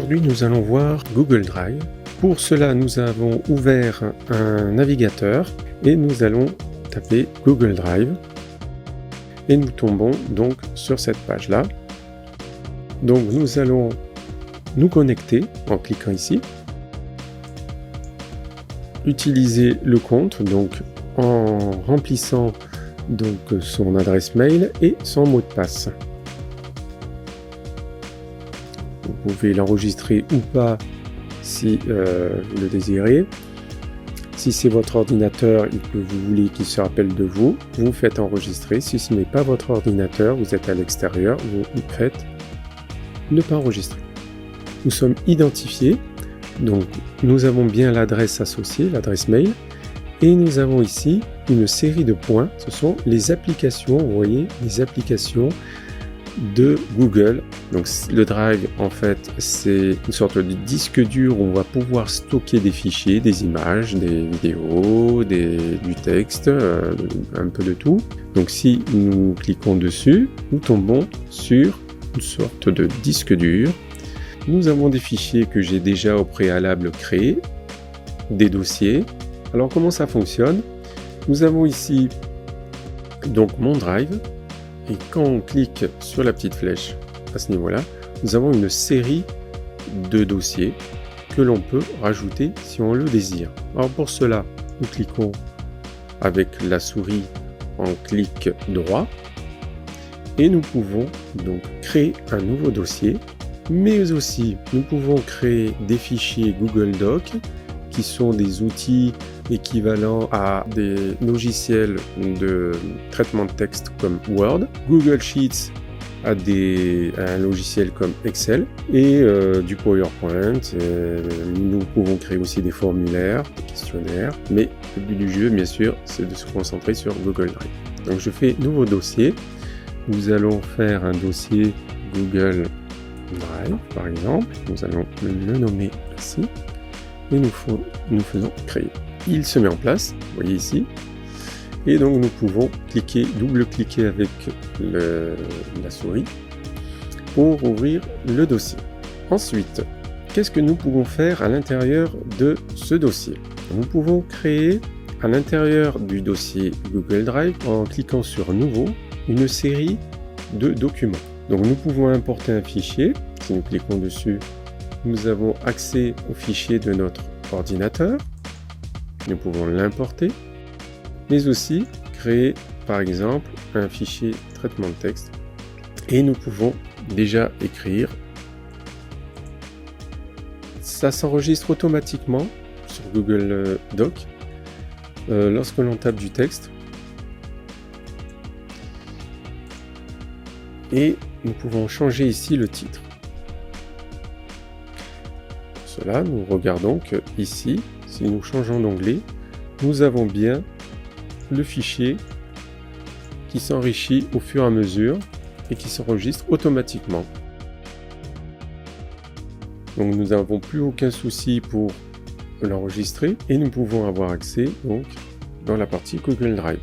Aujourd'hui, nous allons voir Google Drive. Pour cela, nous avons ouvert un navigateur et nous allons taper Google Drive. Et nous tombons donc sur cette page-là. Donc nous allons nous connecter en cliquant ici. Utiliser le compte donc en remplissant donc son adresse mail et son mot de passe. Vous pouvez l'enregistrer ou pas si vous le désirez. Si c'est votre ordinateur et que vous voulez qu'il se rappelle de vous, vous faites enregistrer. Si ce n'est pas votre ordinateur, vous êtes à l'extérieur, vous faites ne pas enregistrer. Nous sommes identifiés, donc nous avons bien l'adresse associée, l'adresse mail, et nous avons ici une série de points. Ce sont les applications, vous voyez, les applications de Google. Donc le Drive, en fait, c'est une sorte de disque dur où on va pouvoir stocker des fichiers, des images, des vidéos, du texte, un peu de tout. Donc si nous cliquons dessus, nous tombons sur une sorte de disque dur. Nous avons des fichiers que j'ai déjà au préalable créés, des dossiers. Alors comment ça fonctionne? Nous avons ici donc mon Drive. Et quand on clique sur la petite flèche à ce niveau-là, nous avons une série de dossiers que l'on peut rajouter si on le désire. Alors pour cela, nous cliquons avec la souris en clic droit et nous pouvons donc créer un nouveau dossier, mais aussi nous pouvons créer des fichiers Google Docs qui sont des outils équivalents à des logiciels de traitement de texte comme Word, Google Sheets à un logiciel comme Excel et du PowerPoint. Nous pouvons créer aussi des formulaires, des questionnaires, mais le but du jeu, bien sûr, c'est de se concentrer sur Google Drive. Donc je fais nouveau dossier. Nous allons faire un dossier Google Drive, par exemple. Nous allons le nommer ici et nous faisons créer. Il se met en place, vous voyez ici, et donc nous pouvons double-cliquer avec la souris pour ouvrir le dossier. Ensuite, qu'est-ce que nous pouvons faire à l'intérieur de ce dossier? Nous pouvons créer à l'intérieur du dossier Google Drive, en cliquant sur Nouveau, une série de documents. Donc nous pouvons importer un fichier. Si nous cliquons dessus, nous avons accès au fichier de notre ordinateur. Nous pouvons l'importer, mais aussi créer par exemple un fichier traitement de texte et nous pouvons déjà écrire. Ça s'enregistre automatiquement sur Google Doc lorsque l'on tape du texte et nous pouvons changer ici le titre. Pour cela, nous regardons que ici, si nous changeons d'onglet, nous avons bien le fichier qui s'enrichit au fur et à mesure et qui s'enregistre automatiquement. Donc nous n'avons plus aucun souci pour l'enregistrer et nous pouvons avoir accès donc dans la partie Google Drive.